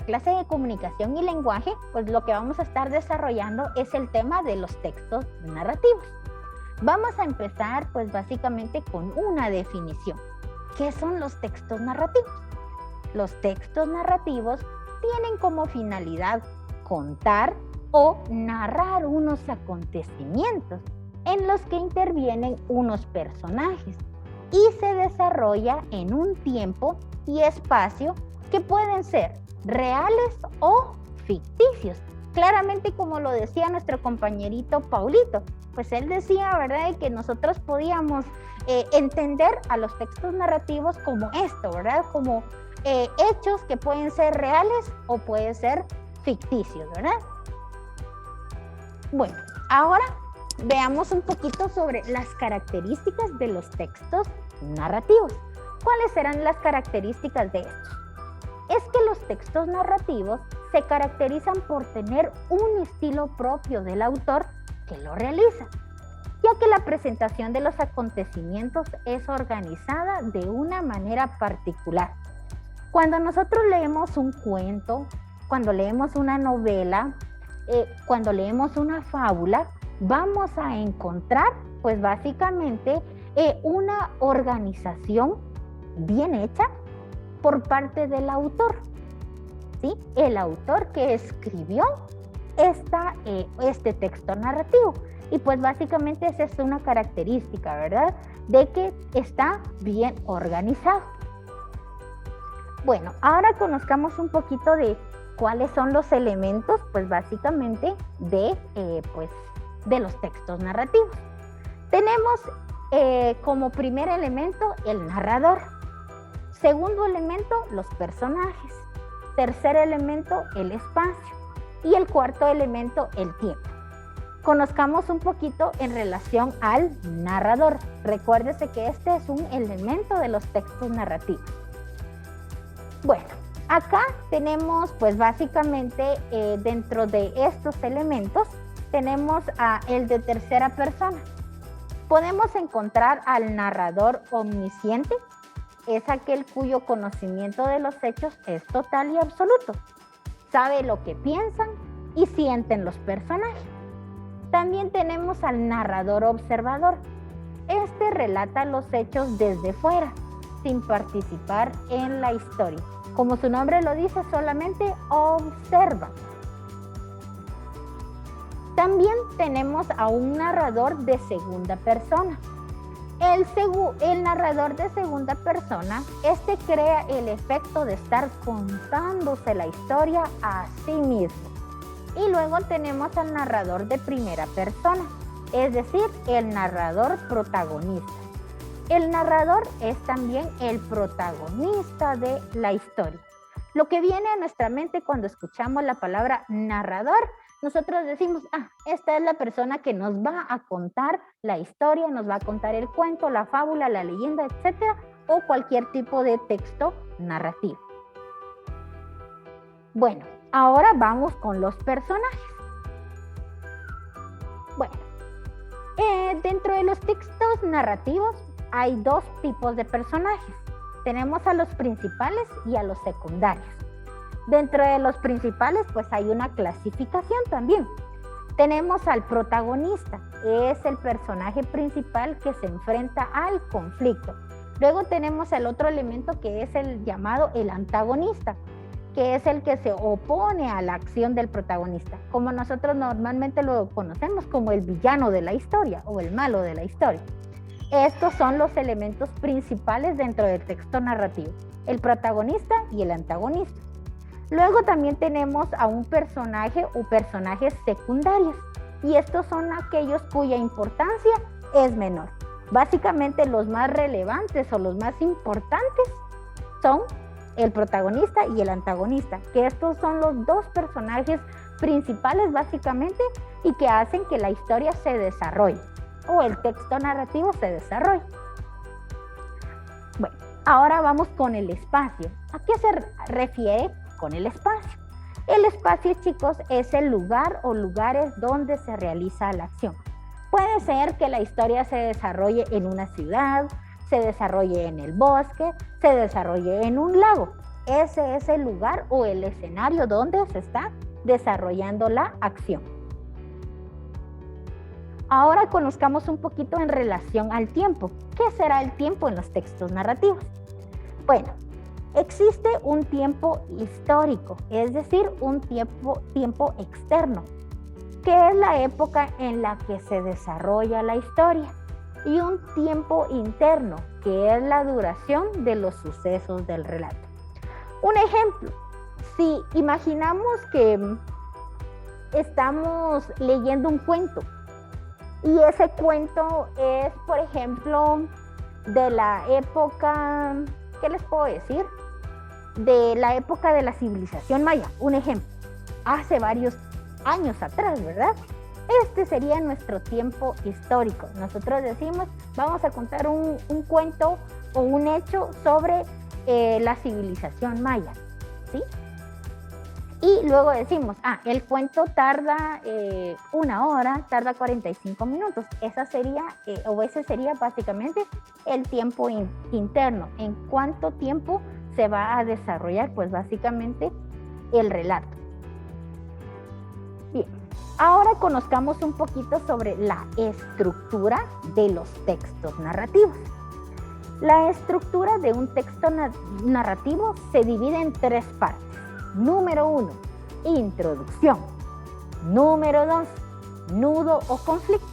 clase de comunicación y lenguaje, pues lo que vamos a estar desarrollando es el tema de los textos narrativos. Vamos a empezar pues básicamente con una definición. ¿Qué son los textos narrativos? Los textos narrativos tienen como finalidad contar o narrar unos acontecimientos en los que intervienen unos personajes y se desarrolla en un tiempo y espacio que pueden ser reales o ficticios. Claramente, como lo decía nuestro compañerito Paulito, pues él decía, ¿verdad?, de que nosotros podíamos entender a los textos narrativos como esto, ¿verdad?, como hechos que pueden ser reales o pueden ser ficticios, ¿verdad? Bueno, ahora veamos un poquito sobre las características de los textos narrativos. ¿Cuáles serán las características de estos? Es que los textos narrativos se caracterizan por tener un estilo propio del autor que lo realiza, ya que la presentación de los acontecimientos es organizada de una manera particular. Cuando nosotros leemos un cuento, cuando leemos una novela, cuando leemos una fábula, vamos a encontrar pues básicamente una organización bien hecha por parte del autor, ¿sí? El autor que escribió este texto narrativo. Y pues básicamente esa es una característica, ¿verdad?, de que está bien organizado. Bueno, ahora conozcamos un poquito de cuáles son los elementos, pues básicamente de los textos narrativos. Tenemos como primer elemento el narrador. Segundo elemento, los personajes. Tercer elemento, el espacio. Y el cuarto elemento, el tiempo. Conozcamos un poquito en relación al narrador. Recuérdese que este es un elemento de los textos narrativos. Bueno, acá tenemos pues básicamente dentro de estos elementos tenemos el de tercera persona. Podemos encontrar al narrador omnisciente, es aquel cuyo conocimiento de los hechos es total y absoluto. Sabe lo que piensan y sienten los personajes. También tenemos al narrador observador. Este relata los hechos desde fuera, sin participar en la historia. Como su nombre lo dice, solamente observa. También tenemos a un narrador de segunda persona. El narrador de segunda persona, este crea el efecto de estar contándose la historia a sí mismo. Y luego tenemos al narrador de primera persona, es decir, el narrador protagonista. El narrador es también el protagonista de la historia. Lo que viene a nuestra mente cuando escuchamos la palabra narrador, nosotros decimos, esta es la persona que nos va a contar la historia, nos va a contar el cuento, la fábula, la leyenda, etcétera, o cualquier tipo de texto narrativo. Bueno, ahora vamos con los personajes. Bueno, dentro de los textos narrativos hay dos tipos de personajes. Tenemos a los principales y a los secundarios. Dentro de los principales, pues hay una clasificación también. Tenemos al protagonista, es el personaje principal que se enfrenta al conflicto. Luego tenemos el otro elemento que es el llamado el antagonista, que es el que se opone a la acción del protagonista, como nosotros normalmente lo conocemos como el villano de la historia o el malo de la historia. Estos son los elementos principales dentro del texto narrativo, el protagonista y el antagonista. Luego también tenemos a un personaje o personajes secundarios, y estos son aquellos cuya importancia es menor. Básicamente los más relevantes o los más importantes son el protagonista y el antagonista, que estos son los dos personajes principales básicamente y que hacen que la historia se desarrolle o el texto narrativo se desarrolle. Bueno, ahora vamos con el espacio. ¿A qué se refiere con el espacio? El espacio, chicos, es el lugar o lugares donde se realiza la acción. Puede ser que la historia se desarrolle en una ciudad, se desarrolle en el bosque, se desarrolle en un lago. Ese es el lugar o el escenario donde se está desarrollando la acción. Ahora conozcamos un poquito en relación al tiempo. ¿Qué será el tiempo en los textos narrativos? Bueno, existe un tiempo histórico, es decir, un tiempo externo, que es la época en la que se desarrolla la historia, y un tiempo interno, que es la duración de los sucesos del relato. Un ejemplo, si imaginamos que estamos leyendo un cuento, y ese cuento es, por ejemplo, de la época, ¿qué les puedo decir? De la época de la civilización maya, un ejemplo, hace varios años atrás, ¿verdad? Este sería nuestro tiempo histórico. Nosotros decimos, vamos a contar un cuento o un hecho sobre la civilización maya, ¿sí? Y luego decimos, el cuento tarda 1 hora, tarda 45 minutos. Ese sería básicamente el tiempo interno. ¿En cuánto tiempo se va a desarrollar? Pues básicamente el relato. Bien, ahora conozcamos un poquito sobre la estructura de los textos narrativos. La estructura de un texto narrativo se divide en 3 partes. Número 1, introducción. Número 2, nudo o conflicto.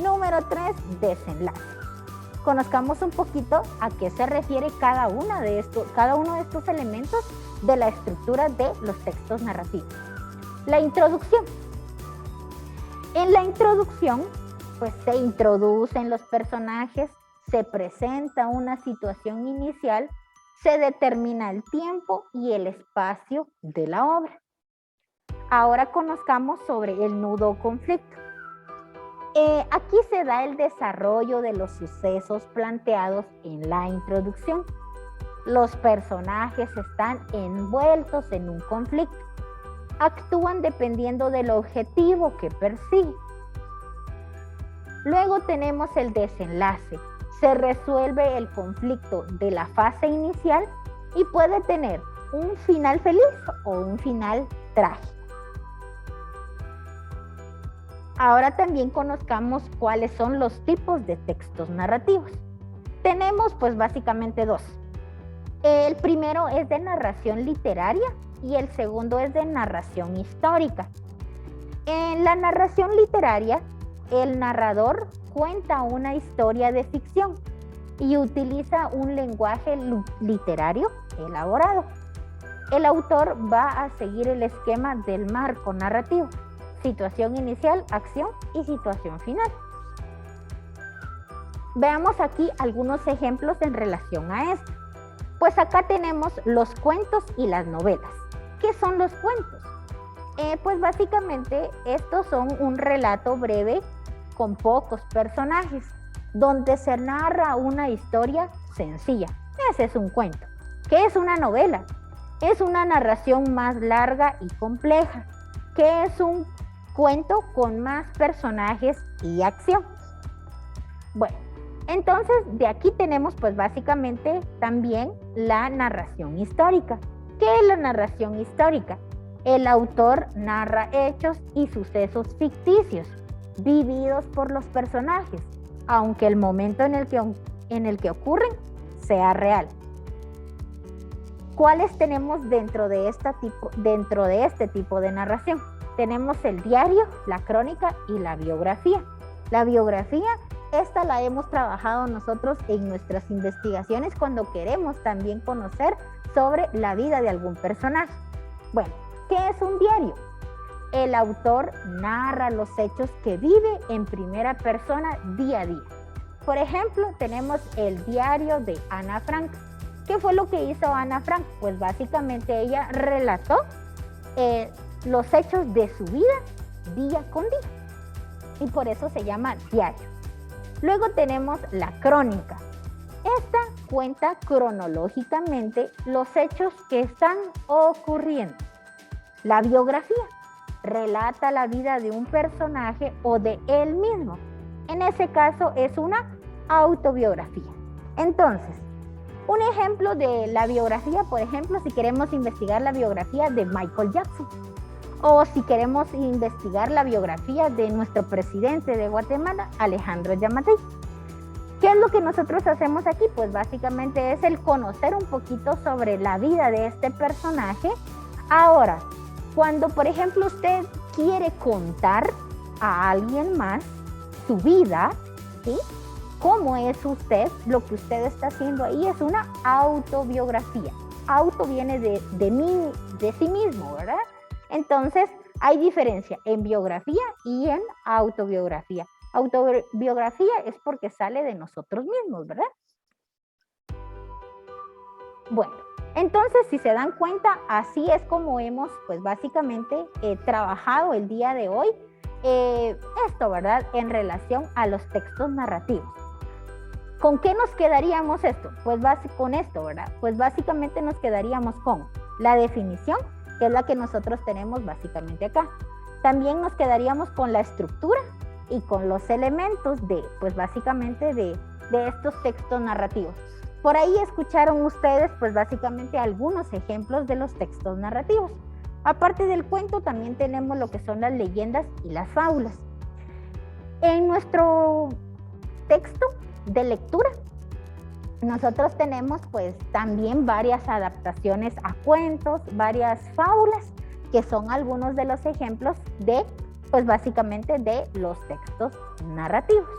Número 3, desenlace. Conozcamos un poquito a qué se refiere cada uno de estos elementos de la estructura de los textos narrativos. La introducción. En la introducción, pues se introducen los personajes, se presenta una situación inicial, se determina el tiempo y el espacio de la obra. Ahora conozcamos sobre el nudo o conflicto. Aquí se da el desarrollo de los sucesos planteados en la introducción. Los personajes están envueltos en un conflicto. Actúan dependiendo del objetivo que persiguen. Luego tenemos el desenlace. Se resuelve el conflicto de la fase inicial y puede tener un final feliz o un final trágico. Ahora también conozcamos cuáles son los tipos de textos narrativos. Tenemos pues básicamente 2. El primero es de narración literaria y el segundo es de narración histórica. En la narración literaria, el narrador cuenta una historia de ficción y utiliza un lenguaje literario elaborado. El autor va a seguir el esquema del marco narrativo: situación inicial, acción y situación final. Veamos aquí algunos ejemplos en relación a esto. Pues acá tenemos los cuentos y las novelas. ¿Qué son los cuentos? Pues básicamente estos son un relato breve con pocos personajes, donde se narra una historia sencilla. Ese es un cuento. ¿Qué es una novela? Es una narración más larga y compleja. ¿Qué es un cuento? Con más personajes y acción. Bueno, entonces de aquí tenemos pues básicamente también la narración histórica. ¿Qué es la narración histórica? El autor narra hechos y sucesos ficticios vividos por los personajes, aunque el momento en el que ocurren sea real. ¿Cuáles tenemos dentro de este tipo de narración? Tenemos el diario, la crónica y la biografía. La biografía, esta la hemos trabajado nosotros en nuestras investigaciones cuando queremos también conocer sobre la vida de algún personaje. Bueno, ¿qué es un diario? El autor narra los hechos que vive en primera persona día a día. Por ejemplo, tenemos el diario de Ana Frank. ¿Qué fue lo que hizo Ana Frank? Pues básicamente ella relató los hechos de su vida día con día. Y por eso se llama diario. Luego tenemos la crónica. Esta cuenta cronológicamente los hechos que están ocurriendo. La biografía relata la vida de un personaje o de él mismo. En ese caso es una autobiografía. Entonces, Un ejemplo de la biografía, por ejemplo, si queremos investigar la biografía de Michael Jackson, o si queremos investigar la biografía de nuestro presidente de Guatemala, Alejandro Yamatei. ¿Qué es lo que nosotros hacemos aquí? Pues básicamente es el conocer un poquito sobre la vida de este personaje. Ahora, cuando por ejemplo usted quiere contar a alguien más su vida, ¿sí? ¿Cómo es usted? Lo que usted está haciendo ahí es una autobiografía. Auto viene de mí, de sí mismo, ¿verdad? Entonces, hay diferencia en biografía y en autobiografía. Autobiografía es porque sale de nosotros mismos, ¿verdad? Bueno, entonces si se dan cuenta, así es como hemos, pues básicamente, trabajado el día de hoy esto, ¿verdad? En relación a los textos narrativos. ¿Con qué nos quedaríamos esto? Pues con esto, ¿verdad? Pues básicamente nos quedaríamos con la definición, que es la que nosotros tenemos básicamente acá. También nos quedaríamos con la estructura y con los elementos de, pues básicamente de estos textos narrativos. Por ahí escucharon ustedes, pues básicamente algunos ejemplos de los textos narrativos. Aparte del cuento, también tenemos lo que son las leyendas y las fábulas. En nuestro texto de lectura, nosotros tenemos pues también varias adaptaciones a cuentos, varias fábulas, que son algunos de los ejemplos de, pues básicamente de los textos narrativos.